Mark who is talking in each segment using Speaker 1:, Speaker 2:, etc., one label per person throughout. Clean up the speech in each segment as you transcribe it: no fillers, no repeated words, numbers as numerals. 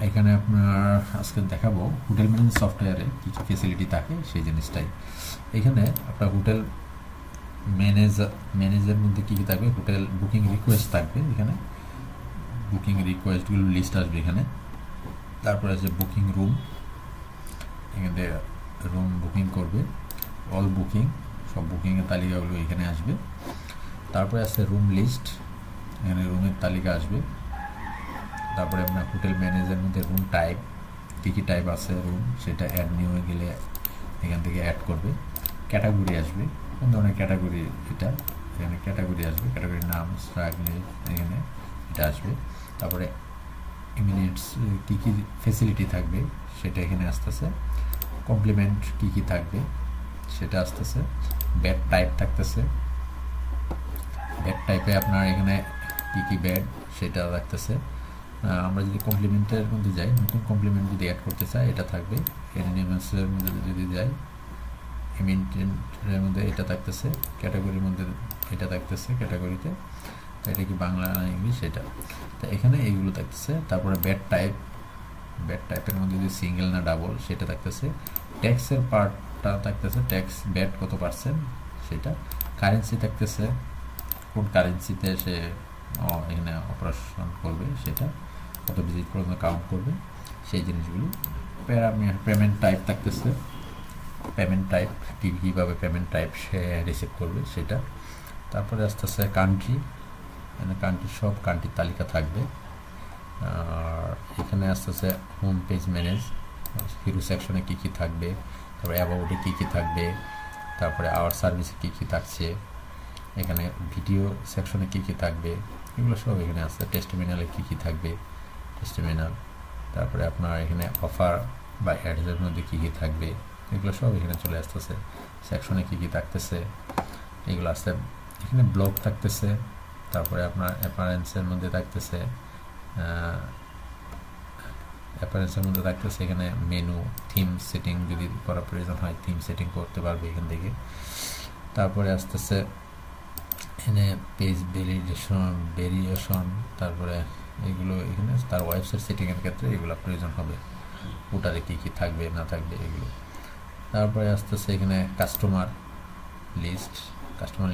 Speaker 1: এখানে আপনার আজকে দেখাবো হোটেল ম্যানেজমেন্ট সফটওয়্যারে কী কী ফেসিলিটি থাকে সেই জিনিসটাই। এখানে আপনার হোটেল ম্যানেজের মধ্যে কী কী থাকবে, হোটেল বুকিং রিকোয়েস্ট থাকবে, এখানে বুকিং রিকোয়েস্টগুলো লিস্ট আসবে এখানে। তারপরে আছে বুকিং রুম, এখানে রুম বুকিং করবে, অল বুকিং, সব বুকিংয়ের তালিকাগুলো এখানে আসবে। তারপরে আছে রুম লিস্ট, এখানে রুমের তালিকা আসবে। তারপরে আপনার হোটেল ম্যানেজের মধ্যে রুম টাইপ, কী কী টাইপ আছে রুম, সেটা অ্যাড নিউ গেলে এখান থেকে অ্যাড করবে। ক্যাটাগরি আসবে, কোন ধরনের ক্যাটাগরি এটা, এখানে ক্যাটাগরি আসবে, ক্যাটাগরির নাম রাখলে এখানে এটা আসবে। তারপরে ইমিডিয়েটস কী কী ফেসিলিটি থাকবে সেটা এখানে আসতেছে। কমপ্লিমেন্ট কী কী থাকবে সেটা আসতেছে। বেড টাইপ থাকতেছে, বেড টাইপে আপনার এখানে কী কী বেড সেটা রাখতেছে। আমরা যদি কমপ্লিমেন্টের মধ্যে যাই, নতুন কমপ্লিমেন্ট যদি অ্যাড করতে চাই এটা থাকবে। এনিমেন্টসের মধ্যে যদি যাই, এমিটেন্টের মধ্যে এটা থাকতেছে, ক্যাটাগরির মধ্যে এটা থাকতেছে, ক্যাটাগরিতে এটা কি বাংলা না ইংলিশ এটা, তো এখানে এইগুলো থাকতেছে। তারপরে বেড টাইপ, বেড টাইপের মধ্যে যদি সিঙ্গেল না ডাবল সেটা থাকতেছে। ট্যাক্সের পার্টটা থাকতেছে, ট্যাক্স বেড কত পার্সেন্ট সেটা। কারেন্সি থাকতেছে, কোন কারেন্সিতে সে এখানে অপারেশন করবে সেটা, কত ভিজিট পর্যন্ত কাউন্ট করবে সেই জিনিসগুলো। পেমেন্ট টাইপ থাকতেছে, পেমেন্ট টাইপ কীভাবে পেমেন্ট টাইপ সে রিসিভ করবে সেটা। তারপরে আস্তে আস্তে কান্ট্রি, এখানে কান্ট্রির সব কান্ট্রির তালিকা থাকবে। আর এখানে আস্তে আস্তে হোম পেজ ম্যানেজ, হিরো সেকশনে কী কী থাকবে, তারপরে অ্যাবাউটে কী কী থাকবে, তারপরে আওয়ার সার্ভিসে কী কী থাকছে, এখানে ভিডিও সেকশনে কী কী থাকবে এগুলো সব এখানে আছে। টেস্টিমিনালে কী কী থাকবে, টেস্টিমিনাল, তারপরে আপনার এখানে অফার বা অ্যাডসের মধ্যে কী কী থাকবে এগুলো সব এখানে চলে আসতেছে। সেকশনে কী কী থাকতেছে এগুলো আসতে, এখানে ব্লগ থাকতেছে। তারপরে আপনার অ্যাপারেন্সের মধ্যে থাকতেছে, এখানে মেনু, থিম সেটিং যদি করার প্রয়োজন হয় থিম সেটিং করতে পারবে এখান থেকে। তারপরে আসতেছে এখানে পেজ ভেরিয়েশন, তারপরে এগুলো এখানে তার ওয়েবসাইট সেটিংয়ের ক্ষেত্রে এগুলো প্রয়োজন হবে, ওটারে কী কী থাকবে না থাকবে এগুলো। তারপরে আসতেছে এখানে কাস্টমার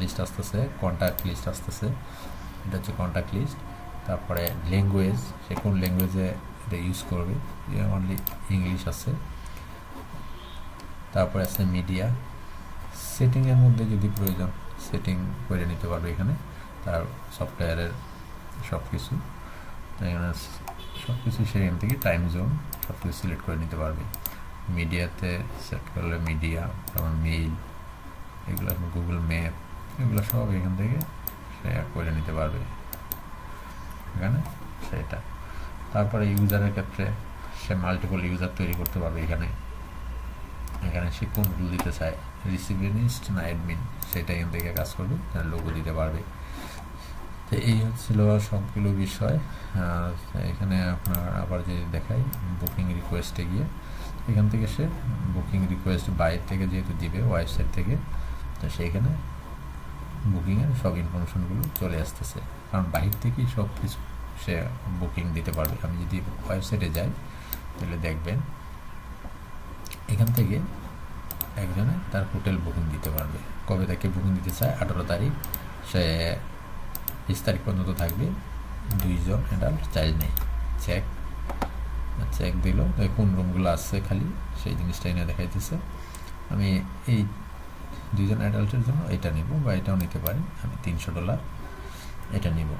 Speaker 1: লিস্ট আসতেছে, কন্ট্যাক্ট লিস্ট আসতেছে, এটা হচ্ছে কন্ট্যাক্ট লিস্ট। তারপরে ল্যাঙ্গুয়েজ, সে কোন ল্যাঙ্গুয়েজে এটা ইউজ করবে, অনলি ইংলিশ আছে। তারপরে আছে মিডিয়া, সেটিংয়ের মধ্যে যদি প্রয়োজন সেটিং করে নিতে পারবে এখানে, তার সফটওয়্যারের সব কিছু, এখানে সব কিছু সেখান থেকে টাইম জোন সব কিছু সিলেক্ট করে নিতে পারবে। মিডিয়াতে সেট করলে মিডিয়া, তারপর মেইল, এগুলো গুগল ম্যাপ, এগুলো সব এখান থেকে শেয়ার করে নিতে পারবে এখানে সেটা। তারপরে ইউজারের ক্ষেত্রে সে মাল্টিপল ইউজার তৈরি করতে পারবে এখানে, এখানে সে কোন রুল দিতে চায়, রিসিপিয়েন্ট না অ্যাডমিন, সেটা এখান থেকে কাজ করবে, লোগো দিতে পারবে। তো এই হচ্ছিল সবগুলো বিষয়। এখানে আপনার আবার যদি দেখাই বুকিং রিকোয়েস্টে গিয়ে, এখান থেকে সে বুকিং রিকোয়েস্ট বাইরে থেকে যেহেতু দিবে ওয়েবসাইট থেকে, তো সেইখানে বুকিংয়ের সব ইনফরমেশনগুলো চলে আসতেছে, কারণ বাইরে থেকেই সব কিছু সে বুকিং দিতে পারবে। আমি যদি ওয়েবসাইটে যাই তাহলে দেখবেন এখান থেকে একজনে তার হোটেল বুকিং দিতে পারবে, কবে তাকে বুকিং দিতে চায়, 18 তারিখ, সে 20 তারিখ পর্যন্ত থাকবে, 2 জন অ্যাডাল্ট, চাইল্ড নেই। চেক দিল, কোন রুমগুলো আসছে খালি সেই জিনিসটা এনে দেখাইতেছে। আমি এই 2 জন অ্যাডাল্টের জন্য এটা নিব, বা এটাও নিতে পারি, আমি $300 এটা নিব।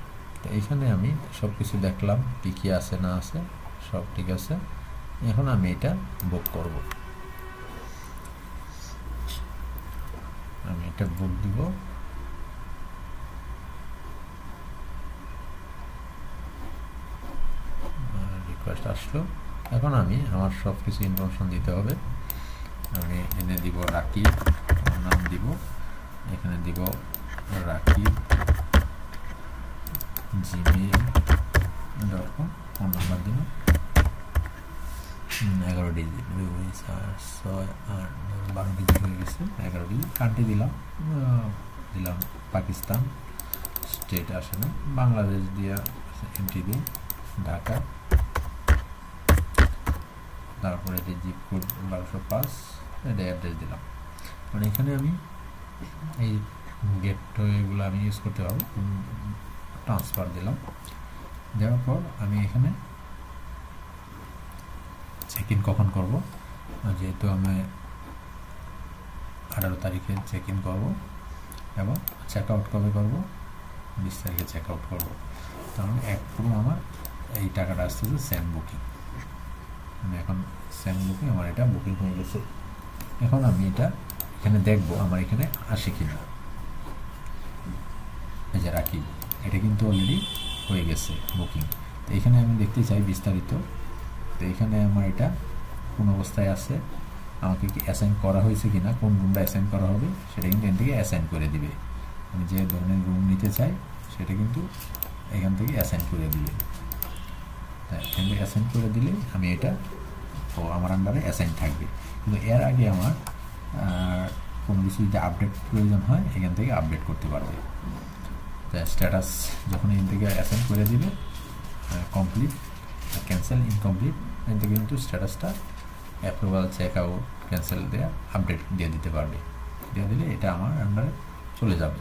Speaker 1: তো এইখানে আমি সব কিছু দেখলাম কী কী আছে না আছে, সব ঠিক আছে। এখন আমি এটা বুক করব, আমি এটা বুক দিব। রিকোয়েস্ট আসলো, এখন আমি আমার সব কিছু ইনফরমেশন দিতে হবে। আমি এনে দিব রাকিব, আমার নাম দিব, এখানে দিব রাকিব gmail.com, ফোন নাম্বার দিব 11 ডিজিট, 2 4 6 8 12 ডিজিট হয়ে গেছে, 11 ডিজিট। কান্ট্রি দিলাম পাকিস্তান, স্টেট আসে না, বাংলাদেশ দিয়া এন্ট্রি দিই, ঢাকা, তারপরে যে জিপ কোড 1205 এটা অ্যাড্রেস দিলাম। মানে এখানে আমি এই গেটওয়েগুলো আমি ইউজ করতে পারবো। ট্রান্সফার দিলাম, দেওয়ার পর আমি এখানে চেক ইন কখন করবো, যেহেতু আমি 18 তারিখে চেক ইন করবো এবং চেক আউট কবে করবো, 20 তারিখে চেক আউট করবো। কারণ পুরো আমার এই টাকাটা আসতেছে সেন্ড বুকিং। আমি এখন সেন্ড বুকিং, আমার এটা বুকিং হয়ে গেছে। এখন আমি এটা এখানে দেখবো আমার এখানে আসে কিনা। এই যে রাখি, এটা কিন্তু অলরেডি হয়ে গেছে বুকিং। তো এখানে আমি দেখতে চাই বিস্তারিত। তো এখানে আমার এটা কোন অবস্থায় আছে, আমাকে কি অ্যাসাইন করা হয়েছে কিনা, কোন রুমটা অ্যাসাইন করা হবে সেটা কিন্তু এখান থেকে অ্যাসাইন করে দিবে। আমি যে ধরনের রুম নিতে চাই সেটা কিন্তু এখান থেকে অ্যাসাইন করে দিবে। এখান থেকে অ্যাসাইন করে দিলে আমি এটা আমার আন্ডারে অ্যাসাইন থাকবে। কিন্তু এর আগে আমার কোনো কিছু যদি আপডেট প্রয়োজন হয় এখান থেকে আপডেট করতে পারবে। স্ট্যাটাস যখন এখান থেকে অ্যাসাইন করে দিবে কমপ্লিট, ক্যান্সেল, ইনকমপ্লিট, এখান থেকে কিন্তু স্ট্যাটাসটা অ্যাপ্রুভাল, চেক আউট, ক্যান্সেল দেওয়া, আপডেট দিয়ে দিতে পারবে। দিয়ে দিলে এটা আমার আন্ডারে চলে যাবে।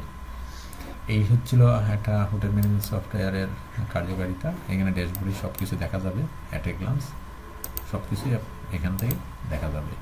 Speaker 1: এই হচ্ছিল একটা হোটেল ম্যানেজমেন্ট সফটওয়্যারের কার্যকারিতা। এখানে ড্যাশবোর্ডে সব কিছু দেখা যাবে, অ্যাট এ গ্লান্স সব কিছুই এখান থেকে দেখা যাবে।